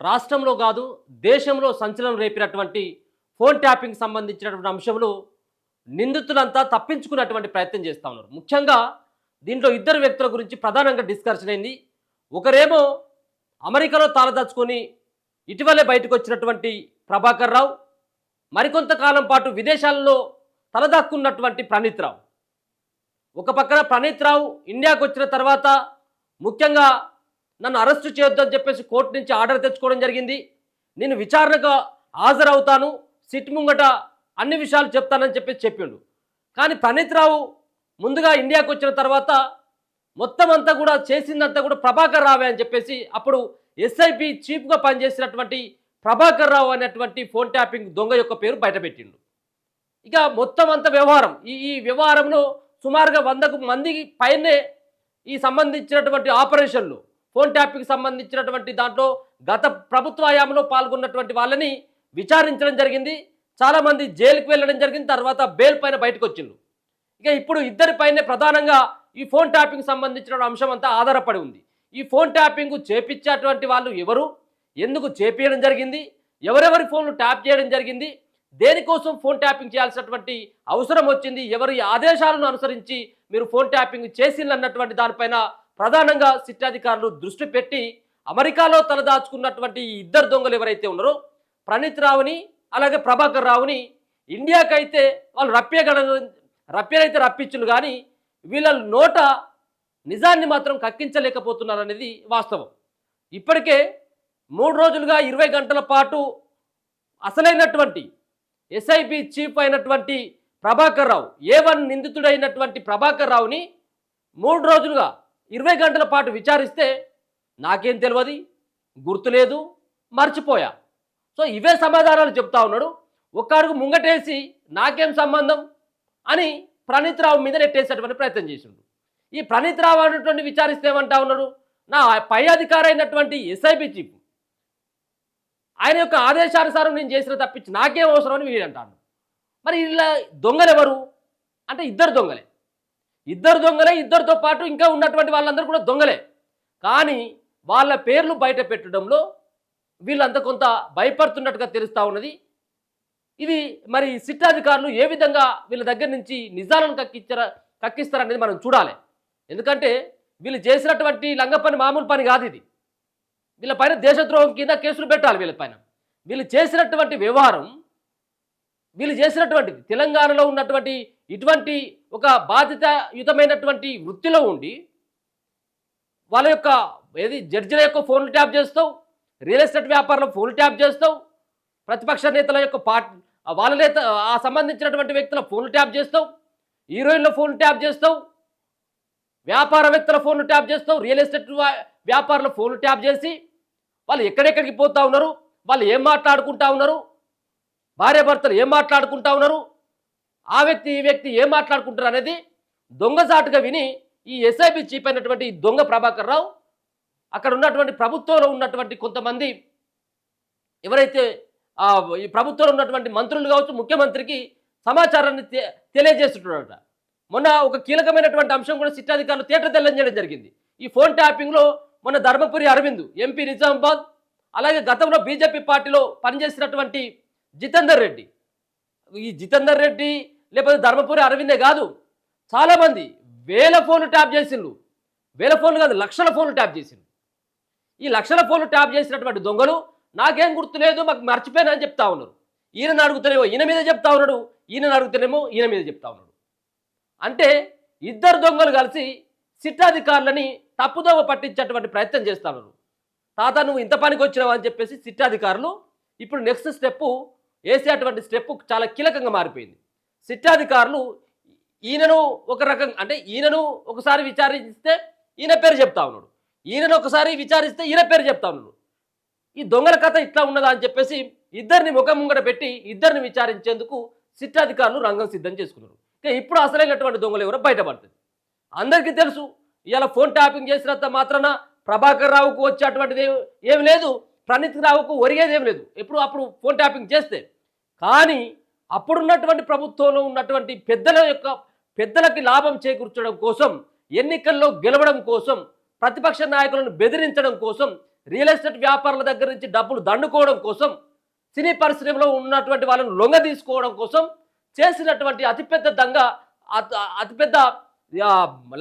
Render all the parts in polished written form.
రాష్ట్రంలో కాదు దేశంలో సంచలనం రేపినటువంటి ఫోన్ ట్యాపింగ్ సంబంధించినటువంటి అంశంలో నిందితులంతా తప్పించుకున్నటువంటి ప్రయత్నం చేస్తూ ఉన్నారు. ముఖ్యంగా దీంట్లో ఇద్దరు వ్యక్తుల గురించి ప్రధానంగా డిస్కషన్ అయింది. ఒకరేమో అమెరికాలో తాళదాచుకొని ఇటీవలే బయటకు వచ్చినటువంటి ప్రభాకర్ రావు, మరికొంతకాలం పాటు విదేశాల్లో తలదాక్కున్నటువంటి ప్రణీత్ రావు. ఒక పక్కన ప్రణీత్ రావు ఇండియాకు వచ్చిన తర్వాత ముఖ్యంగా నన్ను అరెస్టు చేయొద్దని చెప్పేసి కోర్టు నుంచి ఆర్డర్ తెచ్చుకోవడం జరిగింది. నేను విచారణకు హాజరవుతాను, సిట్ ముంగట అన్ని విషయాలు చెప్తానని చెప్పేసి చెప్పిండు. కానీ ప్రణీత్ రావు ముందుగా ఇండియాకు వచ్చిన తర్వాత మొత్తం అంతా కూడా చేసిందంతా కూడా ప్రభాకర్ రావే అని చెప్పేసి అప్పుడు ఎస్ఐపి చీఫ్గా పనిచేసినటువంటి ప్రభాకర్ రావు అనేటువంటి ఫోన్ ట్యాపింగ్ దొంగ యొక్క పేరు బయటపెట్టిండు. ఇక మొత్తం అంత వ్యవహారం ఈ వ్యవహారంలో సుమారుగా 100 మందికి పైనే ఈ సంబంధించినటువంటి ఆపరేషన్లు ఫోన్ ట్యాపింగ్ సంబంధించినటువంటి దాంట్లో గత ప్రభుత్వ హయాంలో పాల్గొన్నటువంటి వాళ్ళని విచారించడం జరిగింది. చాలామంది జైలుకి వెళ్ళడం జరిగింది. తర్వాత బెయిల్ పైన బయటకు వచ్చిండు. ఇక ఇప్పుడు ఇద్దరిపైనే ప్రధానంగా ఈ ఫోన్ ట్యాపింగ్ సంబంధించిన అంశం అంతా ఆధారపడి ఉంది. ఈ ఫోన్ ట్యాపింగ్ చేపించేటువంటి వాళ్ళు ఎవరు, ఎందుకు చేపించడం జరిగింది, ఎవరెవరి ఫోన్లు ట్యాప్ చేయడం జరిగింది, దేనికోసం ఫోన్ ట్యాపింగ్ చేయాల్సినటువంటి అవసరం వచ్చింది, ఎవరి ఆదేశాలను అనుసరించి మీరు ఫోన్ ట్యాపింగ్ చేసిందన్నటువంటి దానిపైన ప్రధానంగా సిట్ అధికారులు దృష్టి పెట్టి అమెరికాలో తలదాచుకున్నటువంటి ఈ ఇద్దరు దొంగలు ఎవరైతే ఉన్నారో ప్రణీత్ రావుని అలాగే ప్రభాకర్ రావుని ఇండియాకైతే వాళ్ళు రప్యనైతే రప్పించులు, కానీ వీళ్ళ నోట నిజాన్ని మాత్రం కక్కించలేకపోతున్నారనేది వాస్తవం. ఇప్పటికే 3 రోజులుగా 20 గంటల పాటు అసలైనటువంటి ఎస్ఐపి చీఫ్ అయినటువంటి ప్రభాకర్ రావు, A1 నిందితుడైనటువంటి ప్రభాకర్ రావుని 3 రోజులుగా 20 గంటల పాటు విచారిస్తే నాకేం తెలియదు, గుర్తులేదు, మర్చిపోయా. సో ఇవే సమాధానాలు చెప్తా ఉన్నాడు. ఒక్క అడుగు ముంగటేసి నాకేం సంబంధం అని ప్రణీత్ రావు మీద నెట్టేసేటువంటి ప్రయత్నం చేసిండు. ఈ ప్రణీత్ రావు అనేటువంటి విచారిస్తే ఏమంటా ఉన్నాడు, నా పై అధికారి అయినటువంటి ఎస్ఐపి చీఫ్ ఆయన యొక్క ఆదేశానుసారం నేను చేసిన తప్పించి నాకేం అవసరం అని వీడు అంటాడు. మరి ఇలా దొంగలు ఎవరు అంటే ఇద్దరు దొంగలే, ఇద్దరితో పాటు ఇంకా ఉన్నటువంటి వాళ్ళందరూ కూడా దొంగలే. కానీ వాళ్ళ పేర్లు బయట పెట్టడంలో వీళ్ళంతా కొంత భయపడుతున్నట్టుగా తెలుస్తూ ఉన్నది. ఇది మరి సిట్ అధికారులు ఏ విధంగా వీళ్ళ దగ్గర నుంచి నిజాలను కక్కిస్తారనేది మనం చూడాలి. ఎందుకంటే వీళ్ళు చేసినటువంటి లంగ పని మామూలు పని కాదు. ఇది వీళ్ళపైన దేశద్రోహం కింద కేసులు పెట్టాలి. వీళ్ళపైన వీళ్ళు చేసినటువంటి వ్యవహారం, వీళ్ళు చేసినటువంటిది తెలంగాణలో ఉన్నటువంటి ఇటువంటి ఒక బాధ్యతాయుతమైనటువంటి వృత్తిలో ఉండి వాళ్ళ యొక్క జడ్జిల యొక్క ఫోన్లు ట్యాప్ చేస్తావు, రియల్ ఎస్టేట్ వ్యాపారంలో ఫోన్లు ట్యాప్ చేస్తావు, ప్రతిపక్ష నేతల యొక్క వాళ్ళ నేత ఆ సంబంధించినటువంటి వ్యక్తుల ఫోన్లు ట్యాప్ చేస్తావు, హీరోయిన్ల ఫోన్లు ట్యాప్ చేస్తావు, వ్యాపారవేత్తల ఫోన్లు ట్యాప్ చేస్తావు, రియల్ ఎస్టేట్ వ్యాపారుల ఫోన్లు ట్యాప్ చేసి వాళ్ళు ఎక్కడెక్కడికి పోతూ ఉన్నారు, వాళ్ళు ఏం మాట్లాడుకుంటా ఉన్నారు, భార్యాభర్తలు ఏం మాట్లాడుకుంటా ఉన్నారు, ఆ వ్యక్తి ఈ వ్యక్తి ఏం మాట్లాడుకుంటారు అనేది దొంగసాటుగా విని ఈ ఎస్ఐబి చీఫ్ అయినటువంటి దొంగ ప్రభాకర్ రావు అక్కడ ఉన్నటువంటి ప్రభుత్వంలో ఉన్నటువంటి కొంతమంది ఎవరైతే ఈ ప్రభుత్వంలో ఉన్నటువంటి మంత్రులు కావచ్చు, ముఖ్యమంత్రికి సమాచారాన్ని తెలియజేస్తున్నాడట. మొన్న ఒక కీలకమైనటువంటి అంశం కూడా సిట్ అధికారులు తేట తెల్లం చేయడం జరిగింది. ఈ ఫోన్ ట్యాపింగ్లో మొన్న ధర్మపురి అరవింద్ ఎంపీ నిజామాబాద్, అలాగే గతంలో బీజేపీ పార్టీలో పనిచేసినటువంటి జితేందర్ రెడ్డి, ఈ జితేందర్ రెడ్డి లేకపోతే ధర్మపురి అరవిందే కాదు, చాలామంది వేల ఫోన్లు ట్యాప్ చేసిండ్రు. వేల ఫోన్లు కాదు, లక్షల ఫోన్లు ట్యాప్ చేసిండ్రు. ఈ లక్షల ఫోన్లు ట్యాప్ చేసినటువంటి దొంగలు నాకేం గుర్తులేదు, మాకు మర్చిపోయినా అని చెప్తా ఉన్నారు. ఈయనను అడుగుతానేమో ఈయన మీద చెప్తా ఉన్నాడు, ఈయనను అడుగుతానేమో ఈయన మీద చెప్తా ఉన్నాడు. అంటే ఇద్దరు దొంగలు కలిసి సిట్ అధికారులని తప్పుదోవ పట్టించేటువంటి ప్రయత్నం చేస్తా ఉన్నారు. తాత నువ్వు ఇంత పనికి వచ్చినావు అని చెప్పేసి సిట్ అధికారులు ఇప్పుడు నెక్స్ట్ స్టెప్ వేసేటువంటి స్టెప్ చాలా కీలకంగా మారిపోయింది. సిట్ అధికారులు ఈయనను ఒక రకంగా అంటే ఈయనను ఒకసారి విచారిస్తే ఈయన పేరు చెప్తా ఉన్నాడు, ఈయనను ఒకసారి విచారిస్తే ఈయన పేరు చెప్తా ఉన్నాడు. ఈ దొంగల కథ ఇట్లా ఉన్నదా అని చెప్పేసి ఇద్దరిని ముఖం ముంగట పెట్టి ఇద్దరిని విచారించేందుకు సిట్ అధికారులు రంగం సిద్ధం చేసుకున్నారు. ఇక ఇప్పుడు అసలైనటువంటి దొంగలు ఎవరో బయటపడుతుంది. అందరికీ తెలుసు, ఇవాళ ఫోన్ ట్యాపింగ్ చేసినంత మాత్రాన ప్రభాకర్ రావుకు వచ్చేటువంటిది ఏమి లేదు, ప్రణీత్ రావుకు ఒరిగేది ఏం లేదు ఎప్పుడు అప్పుడు ఫోన్ ట్యాపింగ్ చేస్తే. కానీ అప్పుడున్నటువంటి ప్రభుత్వంలో ఉన్నటువంటి పెద్దలకి లాభం చేకూర్చడం కోసం, ఎన్నికల్లో గెలవడం కోసం, ప్రతిపక్ష నాయకులను బెదిరించడం కోసం రియల్ ఎస్టేట్ వ్యాపారుల దగ్గర నుంచి డబ్బులు దండుకోవడం కోసం, సినీ పరిశ్రమలో ఉన్నటువంటి వాళ్ళను లొంగ తీసుకోవడం కోసం చేసినటువంటి అతిపెద్ద అతిపెద్ద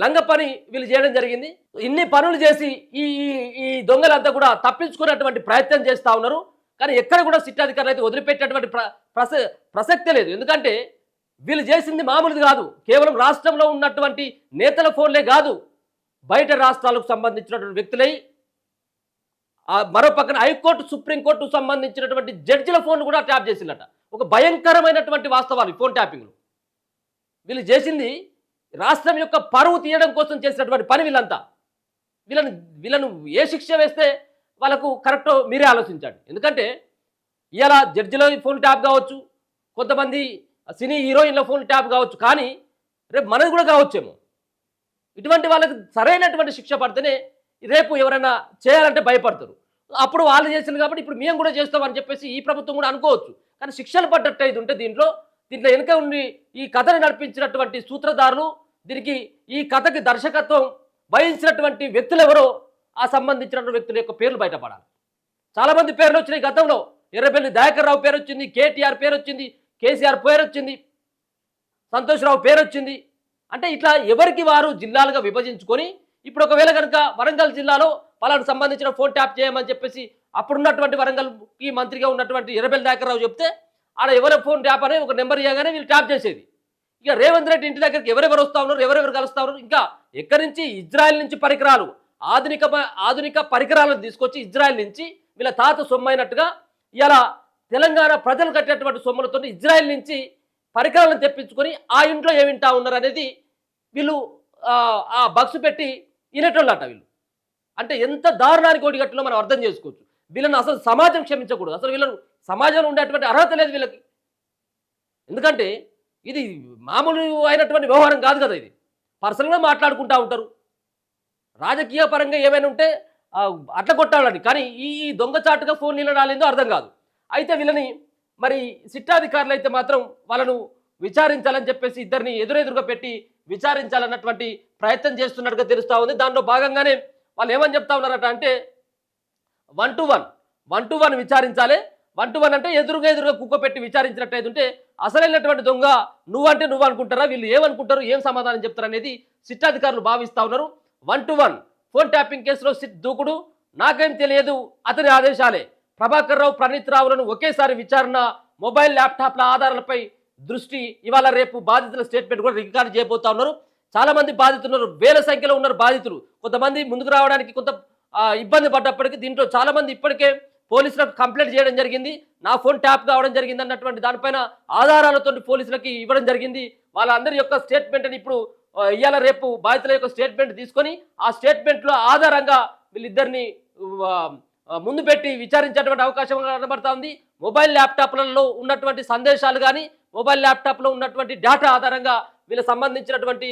లంగ పని వీళ్ళు చేయడం జరిగింది. ఇన్ని పనులు చేసి ఈ ఈ దొంగలంతా కూడా తప్పించుకున్నటువంటి ప్రయత్నం చేస్తూ ఉన్నారు. కానీ ఎక్కడ కూడా సిట్ అధికారులు అయితే వదిలిపెట్టేటువంటి ప్రసక్తే లేదు. ఎందుకంటే వీళ్ళు చేసింది మామూలుది కాదు. కేవలం రాష్ట్రంలో ఉన్నటువంటి నేతల ఫోన్లే కాదు, బయట రాష్ట్రాలకు సంబంధించినటువంటి వ్యక్తులై, మరో పక్కన హైకోర్టు సుప్రీంకోర్టుకు సంబంధించినటువంటి జడ్జిల ఫోన్లు కూడా ట్యాప్ చేసిందట. ఒక భయంకరమైనటువంటి వాస్తవాలు ఈ ఫోన్ ట్యాపింగ్లు. వీళ్ళు చేసింది రాష్ట్రం యొక్క పరువు తీయడం కోసం చేసినటువంటి పని. వీళ్ళంతా వీళ్ళను ఏ శిక్ష వేస్తే వాళ్ళకు కరెక్టో మీరే ఆలోచించండి. ఎందుకంటే ఇలా జడ్జిలో ఫోన్ ట్యాప్ కావచ్చు, కొంతమంది సినీ హీరోయిన్ల ఫోన్ ట్యాప్ కావచ్చు, కానీ రేపు మనది కూడా కావచ్చేమో. ఇటువంటి వాళ్ళకి సరైనటువంటి శిక్ష పడితేనే రేపు ఎవరైనా చేయాలంటే భయపడతారు. అప్పుడు వాళ్ళు చేసింది కాబట్టి ఇప్పుడు మేము కూడా చేస్తామని చెప్పేసి ఈ ప్రభుత్వం కూడా అనుకోవచ్చు. కానీ శిక్షలు పడ్డట్టు అయితే ఉంటే దీంట్లో వెనుక ఉండి ఈ కథను నడిపించినటువంటి సూత్రధారులు, దీనికి ఈ కథకి దర్శకత్వం వహించినటువంటి వ్యక్తులు ఎవరో ఆ సంబంధించినటువంటి వ్యక్తుల యొక్క పేర్లు బయటపడాలి. చాలామంది పేర్లు వచ్చినాయి గతంలో. ఎర్రబెల్లి దయాకర్ రావు పేరు వచ్చింది, కేటీఆర్ పేరు వచ్చింది, కేసీఆర్ పేరు వచ్చింది, సంతోష్ రావు పేరు వచ్చింది. అంటే ఇట్లా ఎవరికి వారు జిల్లాలుగా విభజించుకొని ఇప్పుడు ఒకవేళ కనుక వరంగల్ జిల్లాలో వాళ్ళకి సంబంధించిన ఫోన్ ట్యాప్ చేయమని చెప్పేసి అప్పుడున్నటువంటి వరంగల్కి మంత్రిగా ఉన్నటువంటి ఎర్రబెల్లి దయాకర్ రావు చెప్తే ఆడ ఎవరి ఫోన్ ట్యాప్ అనే ఒక నెంబర్ ఇవ్వగానే వీళ్ళు ట్యాప్ చేసేది. ఇక రేవంత్ రెడ్డి ఇంటి దగ్గరికి ఎవరెవరు వస్తూ ఉన్నారు, ఎవరెవరు కలుస్తూ ఉన్నారు, ఇంకా ఎక్కడి నుంచి ఇజ్రాయెల్ నుంచి పరికరాలు, ఆధునిక పరికరాలను తీసుకొచ్చి ఇజ్రాయెల్ నుంచి వీళ్ళ తాత సొమ్మైనట్టుగా ఇలా తెలంగాణ ప్రజలు కట్టినటువంటి సొమ్ములతో ఇజ్రాయెల్ నుంచి పరికరాలను తెప్పించుకొని ఆ ఇంట్లో ఏమి వింటా ఉన్నారు అనేది వీళ్ళు ఆ బక్సు పెట్టి వినేటోళ్ళట వీళ్ళు. అంటే ఎంత దారుణానికి ఓడిగట్టులో మనం అర్థం చేసుకోవచ్చు. వీళ్ళని అసలు సమాజం క్షమించకూడదు. అసలు వీళ్ళను సమాజంలో ఉండేటువంటి అర్హత లేదు వీళ్ళకి. ఎందుకంటే ఇది మామూలు అయినటువంటి వ్యవహారం కాదు కదా. ఇది పర్సనల్గా మాట్లాడుకుంటూ ఉంటారు. రాజకీయ పరంగా ఏమైనా ఉంటే అట్లా కొట్టాలని, కానీ ఈ దొంగచాటుగా ఫోన్ నిలడాలేందో అర్థం కాదు. అయితే వీళ్ళని మరి సిట్టాధికారులు అయితే మాత్రం వాళ్ళను విచారించాలని చెప్పేసి ఇద్దరిని ఎదురెదురుగా పెట్టి విచారించాలన్నటువంటి ప్రయత్నం చేస్తున్నట్టుగా తెలుస్తూ ఉంది. దాంట్లో భాగంగానే వాళ్ళు ఏమని చెప్తా ఉన్నారట అంటే 1-to-1 విచారించాలి. 1-to-1 అంటే ఎదురుగా కుక్క పెట్టి విచారించినట్టయితే ఉంటే అసలైనటువంటి దొంగ నువ్వు అనుకుంటారా, వీళ్ళు ఏమనుకుంటారు, ఏం సమాధానం చెప్తారు అనేది సిట్టాధికారులు భావిస్తూ ఉన్నారు. 1-to-1 ఫోన్ ట్యాపింగ్ కేసులో సిట్ దూకుడు, నాకేం తెలియదు, అతని ఆదేశాలే. ప్రభాకర్ రావు, ప్రణీత్ రావులను ఒకేసారి విచారణ, మొబైల్ ల్యాప్టాప్ల ఆధారాలపై దృష్టి. ఇవాళ రేపు బాధితుల స్టేట్మెంట్ కూడా రికార్డు చేయబోతా ఉన్నారు. చాలా మంది బాధితులు ఉన్నారు, వేల సంఖ్యలో ఉన్నారు బాధితులు. కొంతమంది ముందుకు రావడానికి కొంత ఇబ్బంది పడ్డప్పటికీ దీంట్లో చాలా మంది ఇప్పటికే పోలీసులకు కంప్లైంట్ చేయడం జరిగింది. నా ఫోన్ ట్యాప్ కావడం జరిగింది అన్నటువంటి దానిపైన ఆధారాలతో పోలీసులకి ఇవ్వడం జరిగింది. వాళ్ళందరి యొక్క స్టేట్మెంట్ని ఇప్పుడు ఇవాళ రేపు బాధితుల యొక్క స్టేట్మెంట్ తీసుకొని ఆ స్టేట్మెంట్లో ఆధారంగా వీళ్ళిద్దరిని ముందు పెట్టి విచారించేటువంటి అవకాశం కనబడతా ఉంది. మొబైల్ ల్యాప్టాప్లలో ఉన్నటువంటి సందేశాలు కానీ, మొబైల్ ల్యాప్టాప్లో ఉన్నటువంటి డేటా ఆధారంగా వీళ్ళకి సంబంధించినటువంటి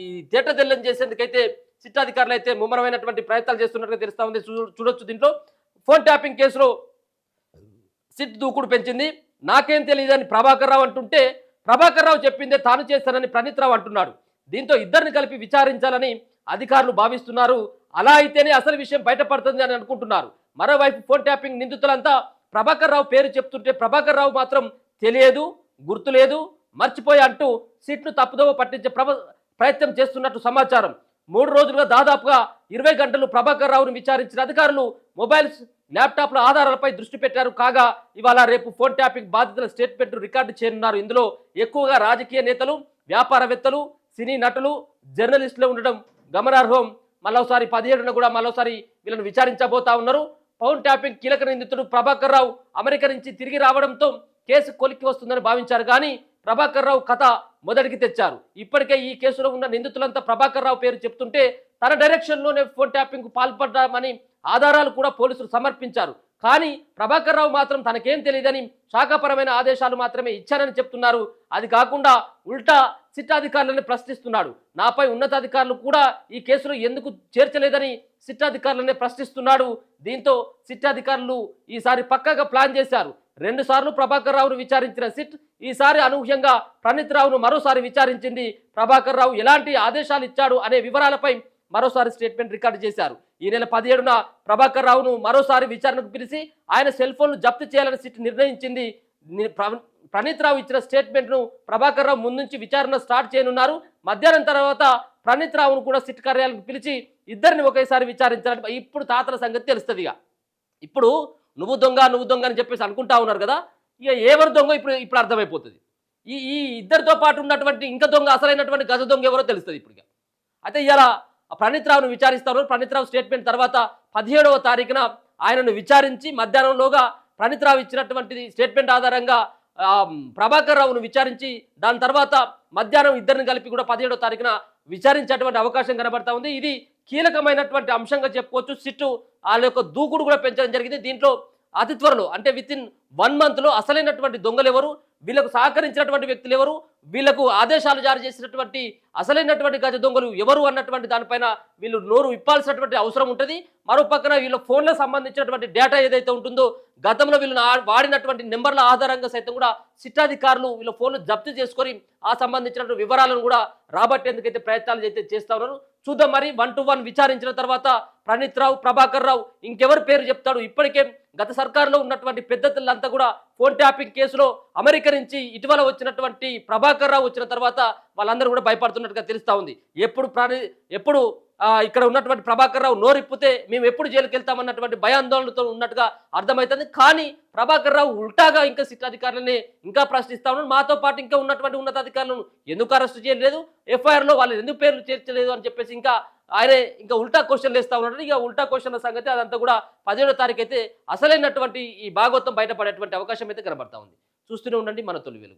ఈ తేటతెల్లం చేసేందుకైతే సిట్టాధికారులు అయితే ముమ్మరమైనటువంటి ప్రయత్నాలు చేస్తున్నట్టుగా తెలుస్తూ ఉంది. చూడొచ్చు. దీంట్లో ఫోన్ ట్యాపింగ్ కేసులో సిట్ దూకుడు పెంచింది. నాకేం తెలియదని ప్రభాకర్ రావు అంటుంటే, ప్రభాకర్ రావు చెప్పిందే తాను చేస్తానని ప్రణీత్ రావు అంటున్నాడు. దీంతో ఇద్దరిని కలిపి విచారించాలని అధికారులు భావిస్తున్నారు. అలా అయితేనే అసలు విషయం బయటపడుతుంది అని అనుకుంటున్నారు. మరోవైపు ఫోన్ ట్యాపింగ్ నిందితులంతా ప్రభాకర్ రావు పేరు చెప్తుంటే ప్రభాకర్ రావు మాత్రం తెలియదు, గుర్తులేదు, మర్చిపోయి అంటూ సిట్ను తప్పుదోవ పట్టించే ప్రయత్నం చేస్తున్నట్టు సమాచారం. 3 రోజులుగా దాదాపుగా 20 గంటలు ప్రభాకర్ రావును విచారించిన అధికారులు మొబైల్స్, ల్యాప్టాప్ల ఆధారాలపై దృష్టి పెట్టారు. కాగా ఇవాళ రేపు ఫోన్ ట్యాపింగ్ బాధితుల స్టేట్మెంట్ రికార్డు చేయనున్నారు. ఇందులో ఎక్కువగా రాజకీయ నేతలు, వ్యాపారవేత్తలు, సినీ నటులు, జర్నలిస్టులు ఉండడం గమనార్హం. మరోసారి 17న కూడా మరోసారి వీళ్ళను విచారించబోతా ఉన్నారు. ఫోన్ ట్యాపింగ్ కీలక నిందితుడు ప్రభాకర్ రావు అమెరికా నుంచి తిరిగి రావడంతో కేసు కొలిక్కి వస్తుందని భావించారు. కానీ ప్రభాకర్ రావు కథ మొదటికి తెచ్చారు. ఇప్పటికే ఈ కేసులో ఉన్న నిందితులంతా ప్రభాకర్ రావు పేరు చెప్తుంటే తన డైరెక్షన్లోనే ఫోన్ ట్యాపింగ్కు పాల్పడ్డామని ఆధారాలు కూడా పోలీసులు సమర్పించారు. కానీ ప్రభాకర్ రావు మాత్రం తనకేం తెలియదని, శాఖాపరమైన ఆదేశాలు మాత్రమే ఇచ్చారని చెప్తున్నారు. అది కాకుండా ఉల్టా సిట్టాధికారులను ప్రశ్నిస్తున్నాడు. నాపై ఉన్నతాధికారులు కూడా ఈ కేసులో ఎందుకు చేర్చలేదని సిట్టాధికారులనే ప్రశ్నిస్తున్నాడు. దీంతో సిట్టాధికారులు ఈసారి పక్కాగా ప్లాన్ చేశారు. 2 సార్లు ప్రభాకర్ రావును విచారించిన సిట్ ఈసారి అనూహ్యంగా ప్రణీత్ రావును మరోసారి విచారించింది. ప్రభాకర్ రావు ఎలాంటి ఆదేశాలు ఇచ్చాడు అనే వివరాలపై మరోసారి స్టేట్మెంట్ రికార్డు చేశారు. ఈ నెల 17న ప్రభాకర్ రావును మరోసారి విచారణకు పిలిచి ఆయన సెల్ ఫోన్ను జప్తు చేయాలని సిట్ నిర్ణయించింది. ప్రణీత్ రావు ఇచ్చిన స్టేట్మెంట్ను ప్రభాకర్ రావు ముందు నుంచి విచారణ స్టార్ట్ చేయనున్నారు. మధ్యాహ్నం తర్వాత ప్రణీత్ రావును కూడా సిట్ కార్యాలయానికి పిలిచి ఇద్దరిని ఒకేసారి విచారించాలని ఇప్పుడు తాతల సంగతి తెలుస్తుంది. ఇప్పుడు నువ్వు దొంగ అని చెప్పేసి అనుకుంటా ఉన్నారు కదా, ఇక ఎవరు దొంగ ఇప్పుడు అర్థమైపోతుంది. ఈ ఇద్దరితో పాటు ఉన్నటువంటి ఇంకా దొంగ అసలైనటువంటి గజ దొంగ ఎవరో తెలుస్తుంది ఇప్పుడు. అయితే ఇలా ప్రణీత్ రావును విచారిస్తారు. ప్రణీత్ రావు స్టేట్మెంట్ తర్వాత 17వ తారీఖున ఆయనను విచారించి మధ్యాహ్నంలోగా ప్రణీత్ రావు ఇచ్చినటువంటి స్టేట్మెంట్ ఆధారంగా ప్రభాకర్ రావును విచారించి దాని తర్వాత మధ్యాహ్నం ఇద్దరిని కలిపి కూడా 17వ తారీఖున విచారించేటువంటి అవకాశం కనబడతా ఉంది. ఇది కీలకమైనటువంటి అంశంగా చెప్పుకోవచ్చు. సిట్టు వాళ్ళ యొక్క దూకుడు కూడా పెంచడం జరిగింది. దీంట్లో అతి త్వరలో అంటే వితిన్ 1 మంత్లో అసలైనటువంటి దొంగలు ఎవరు, వీళ్ళకు సహకరించినటువంటి వ్యక్తులు ఎవరు, వీళ్ళకు ఆదేశాలు జారీ చేసినటువంటి అసలైనటువంటి గజ దొంగలు ఎవరు అన్నటువంటి దానిపైన వీళ్ళు నోరు విప్పాల్సినటువంటి అవసరం ఉంటుంది. మరో పక్కన వీళ్ళ ఫోన్లకు సంబంధించినటువంటి డేటా ఏదైతే ఉంటుందో గతంలో వీళ్ళు వాడినటువంటి నెంబర్ల ఆధారంగా సైతం కూడా సిట్ అధికారులు వీళ్ళ ఫోన్లు జప్తు చేసుకొని ఆ సంబంధించినటువంటి వివరాలను కూడా రాబట్టేందుకైతే ప్రయత్నాలు అయితే చేస్తా ఉన్నారు. చూద్దాం మరి 1 to 1 విచారించిన తర్వాత ప్రణీత్ రావు, ప్రభాకర్ రావు ఇంకెవరి పేరు చెప్తాడు. ఇప్పటికే గత సర్కారులో ఉన్నటువంటి పెద్దలంతా కూడా ఫోన్ ట్యాపింగ్ కేసులో అమెరికా నుంచి ఇటీవల వచ్చినటువంటి ప్రభాకర్ రావు వచ్చిన తర్వాత వాళ్ళందరూ కూడా భయపడుతున్నట్టుగా తెలుస్తా ఉంది. ఎప్పుడు ఇక్కడ ఉన్నటువంటి ప్రభాకర్ రావు నోరిప్పితే మేము ఎప్పుడు జైలుకి వెళ్తామన్నటువంటి భయాందోళనతో ఉన్నట్టుగా అర్థమవుతుంది. కానీ ప్రభాకర్ రావు ఉల్టాగా ఇంకా సిట్ అధికారులని ఇంకా ప్రశ్నిస్తా ఉన్నాడు. మాతో పాటు ఇంకా ఉన్నటువంటి ఉన్నతాధికారులను ఎందుకు అరెస్ట్ చేయలేదు, ఎఫ్ఐఆర్లో వాళ్ళు ఎందుకు పేర్లు చేర్చలేదు అని చెప్పేసి ఇంకా ఆయనే ఇంకా ఉల్టా క్వశ్చన్లు వేస్తా ఉన్నాడు. ఇక ఉల్టా క్వశ్చన్ల సంగతి అదంతా కూడా 17వ తారీఖు అయితే అసలైనటువంటి ఈ భాగవతం బయటపడేటువంటి అవకాశం అయితే కనబడతా ఉంది. చూస్తూనే ఉండండి మన తొలి వెలుగు.